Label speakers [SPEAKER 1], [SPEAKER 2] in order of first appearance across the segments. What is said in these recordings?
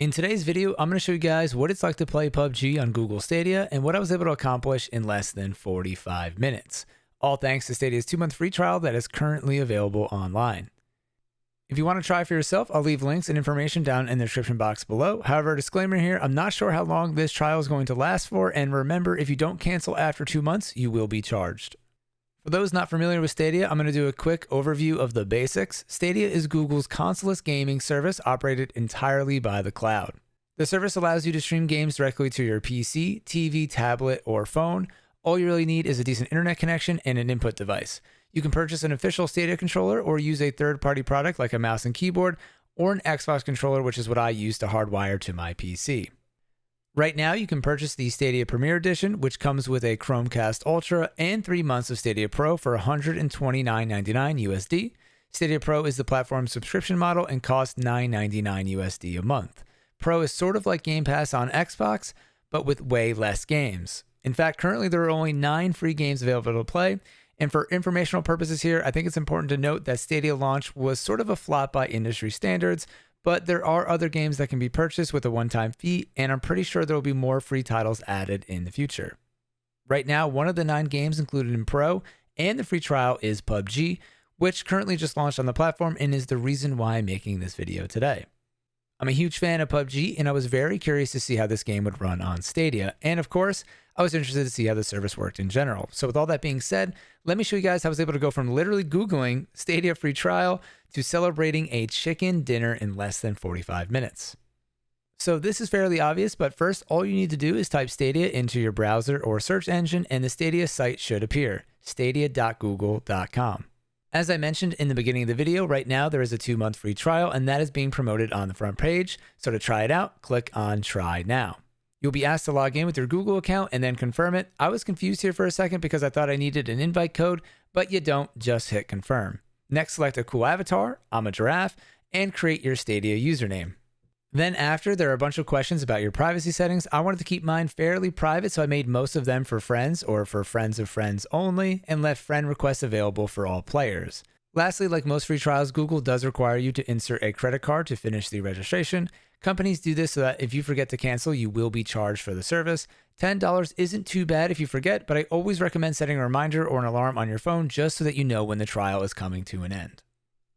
[SPEAKER 1] In today's video, I'm going to show you guys what it's like to play PUBG on Google Stadia and what I was able to accomplish in less than 45 minutes. All thanks to Stadia's 2-month free trial that is currently available online. If you want to try for yourself, I'll leave links and information down in the description box below. However, disclaimer here, I'm not sure how long this trial is going to last for, and remember, if you don't cancel after 2 months, you will be charged. For those not familiar with Stadia, I'm going to do a quick overview of the basics. Stadia is Google's console-less gaming service operated entirely by the cloud. The service allows you to stream games directly to your PC, TV, tablet, or phone. All you really need is a decent internet connection and an input device. You can purchase an official Stadia controller or use a third-party product like a mouse and keyboard, or an Xbox controller, which is what I use to hardwire to my PC. Right now, you can purchase the Stadia Premier Edition, which comes with a Chromecast Ultra and 3 months of Stadia Pro for $129.99 USD. Stadia Pro is the platform's subscription model and costs $9.99 USD a month. Pro is sort of like Game Pass on Xbox, but with way less games. In fact, currently there are only 9 free games available to play, and for informational purposes here, I think it's important to note that Stadia launch was sort of a flop by industry standards, but there are other games that can be purchased with a one-time fee, and I'm pretty sure there will be more free titles added in the future. Right now, one of the 9 games included in Pro and the free trial is PUBG, which currently just launched on the platform and is the reason why I'm making this video today. I'm a huge fan of PUBG, and I was very curious to see how this game would run on Stadia, and of course, I was interested to see how the service worked in general. So with all that being said, let me show you guys how I was able to go from literally Googling Stadia free trial to celebrating a chicken dinner in less than 45 minutes. So this is fairly obvious, but first, all you need to do is type Stadia into your browser or search engine, and the Stadia site should appear, stadia.google.com. As I mentioned in the beginning of the video, right now there is a 2-month free trial, and that is being promoted on the front page. So to try it out, click on Try Now. You'll be asked to log in with your Google account and then confirm it. I was confused here for a second because I thought I needed an invite code, but you don't, just hit confirm. Next, select a cool avatar, I'm a giraffe, and create your Stadia username. Then after, there are a bunch of questions about your privacy settings. I wanted to keep mine fairly private, so I made most of them for friends or for friends of friends only, and left friend requests available for all players. Lastly, like most free trials, Google does require you to insert a credit card to finish the registration. Companies do this so that if you forget to cancel, you will be charged for the service. $10 isn't too bad if you forget, but I always recommend setting a reminder or an alarm on your phone just so that you know when the trial is coming to an end.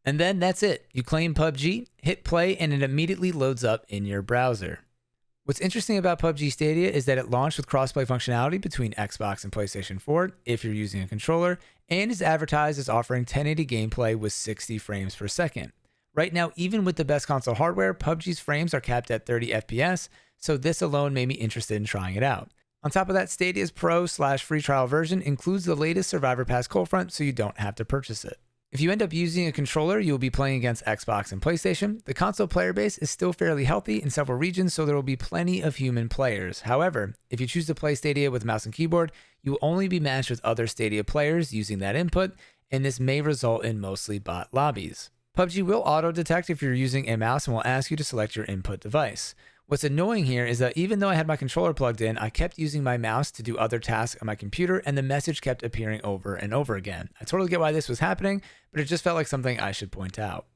[SPEAKER 1] And then that's it. You claim PUBG, hit play, and it immediately loads up in your browser. What's interesting about PUBG Stadia is that it launched with crossplay functionality between Xbox and PlayStation 4 if you're using a controller, and is advertised as offering 1080 gameplay with 60 frames per second. Right now, even with the best console hardware, PUBG's frames are capped at 30 FPS, so this alone made me interested in trying it out. On top of that, Stadia's Pro/free trial version includes the latest Survivor Pass cold front, so you don't have to purchase it. If you end up using a controller, you will be playing against Xbox and PlayStation. The console player base is still fairly healthy in several regions, so there will be plenty of human players. However, if you choose to play Stadia with mouse and keyboard, you will only be matched with other Stadia players using that input, and this may result in mostly bot lobbies. PUBG will auto-detect if you're using a mouse and will ask you to select your input device. What's annoying here is that even though I had my controller plugged in, I kept using my mouse to do other tasks on my computer, and the message kept appearing over and over again. I totally get why this was happening, but it just felt like something I should point out.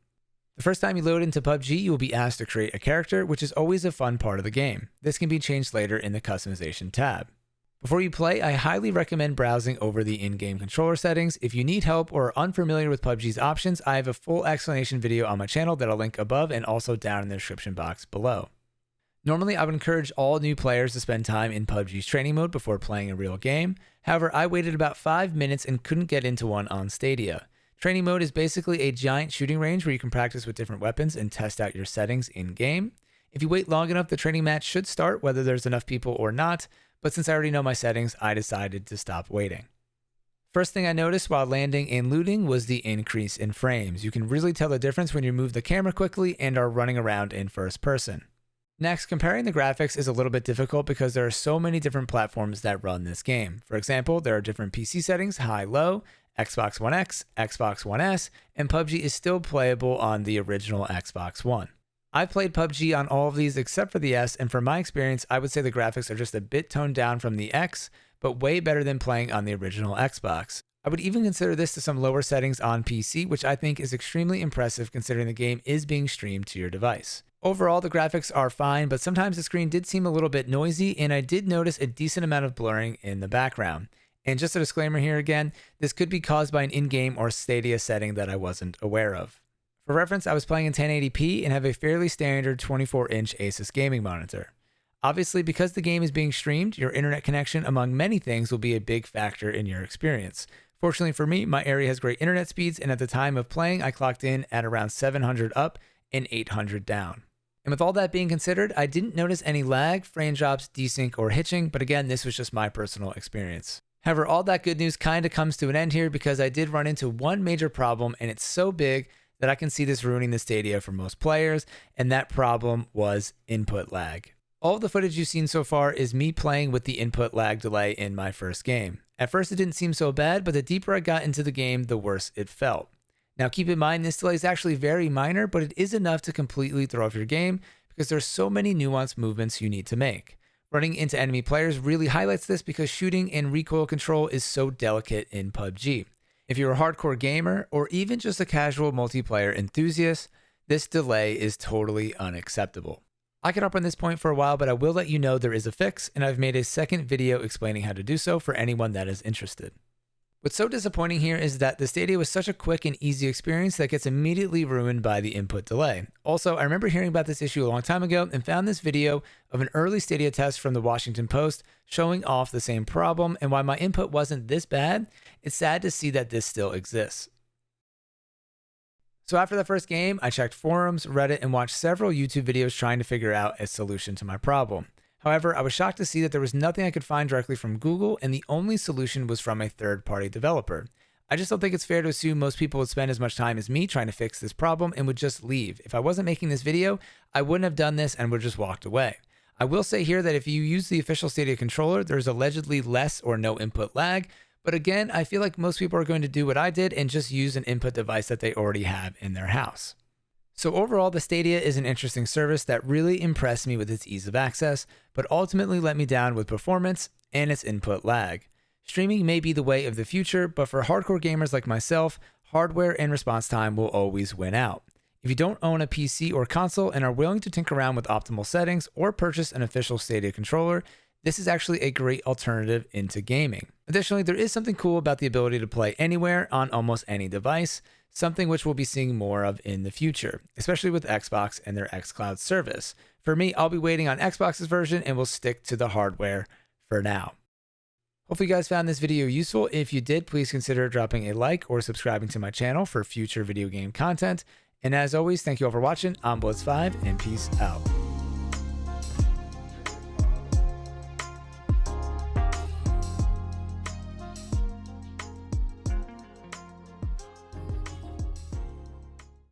[SPEAKER 1] The first time you load into PUBG, you will be asked to create a character, which is always a fun part of the game. This can be changed later in the customization tab. Before you play, I highly recommend browsing over the in-game controller settings. If you need help or are unfamiliar with PUBG's options, I have a full explanation video on my channel that I'll link above and also down in the description box below. Normally, I would encourage all new players to spend time in PUBG's training mode before playing a real game. However, I waited about 5 minutes and couldn't get into one on Stadia. Training mode is basically a giant shooting range where you can practice with different weapons and test out your settings in-game. If you wait long enough, the training match should start whether there's enough people or not, but since I already know my settings, I decided to stop waiting. First thing I noticed while landing and looting was the increase in frames. You can really tell the difference when you move the camera quickly and are running around in first person. Next, comparing the graphics is a little bit difficult because there are so many different platforms that run this game. For example, there are different PC settings, high, low, Xbox One X, Xbox One S, and PUBG is still playable on the original Xbox One. I've played PUBG on all of these except for the S, and from my experience, I would say the graphics are just a bit toned down from the X, but way better than playing on the original Xbox. I would even consider this to some lower settings on PC, which I think is extremely impressive considering the game is being streamed to your device. Overall, the graphics are fine, but sometimes the screen did seem a little bit noisy, and I did notice a decent amount of blurring in the background. And just a disclaimer here again, this could be caused by an in-game or Stadia setting that I wasn't aware of. For reference, I was playing in 1080p and have a fairly standard 24-inch Asus gaming monitor. Obviously, because the game is being streamed, your internet connection, among many things, will be a big factor in your experience. Fortunately for me, my area has great internet speeds, and at the time of playing, I clocked in at around 700 up and 800 down. And with all that being considered, I didn't notice any lag, frame drops, desync, or hitching, but again, this was just my personal experience. However, all that good news kind of comes to an end here because I did run into one major problem, and it's so big that I can see this ruining the Stadia for most players, and that problem was input lag. All of the footage you've seen so far is me playing with the input lag delay in my first game. At first it didn't seem so bad, but the deeper I got into the game, the worse it felt. Now keep in mind, this delay is actually very minor, but it is enough to completely throw off your game because there's so many nuanced movements you need to make. Running into enemy players really highlights this because shooting and recoil control is so delicate in PUBG. If you're a hardcore gamer or even just a casual multiplayer enthusiast, this delay is totally unacceptable. I could harp on this point for a while, but I will let you know there is a fix, and I've made a second video explaining how to do so for anyone that is interested. What's so disappointing here is that the Stadia was such a quick and easy experience that gets immediately ruined by the input delay. Also, I remember hearing about this issue a long time ago and found this video of an early Stadia test from the Washington Post showing off the same problem, and while my input wasn't this bad, it's sad to see that this still exists. So after the first game, I checked forums, Reddit, and watched several YouTube videos trying to figure out a solution to my problem. However, I was shocked to see that there was nothing I could find directly from Google, and the only solution was from a third-party developer. I just don't think it's fair to assume most people would spend as much time as me trying to fix this problem and would just leave. If I wasn't making this video, I wouldn't have done this and would have just walked away. I will say here that if you use the official Stadia controller, there's allegedly less or no input lag, but again, I feel like most people are going to do what I did and just use an input device that they already have in their house. So overall, the Stadia is an interesting service that really impressed me with its ease of access, but ultimately let me down with performance and its input lag. Streaming may be the way of the future, but for hardcore gamers like myself, hardware and response time will always win out. If you don't own a PC or console and are willing to tinker around with optimal settings or purchase an official Stadia controller, this is actually a great alternative into gaming. Additionally, there is something cool about the ability to play anywhere on almost any device, something which we'll be seeing more of in the future, especially with Xbox and their xCloud service. For me, I'll be waiting on Xbox's version and will stick to the hardware for now. Hopefully you guys found this video useful. If you did, please consider dropping a like or subscribing to my channel for future video game content. And as always, thank you all for watching. I'm Blitz5 and peace out.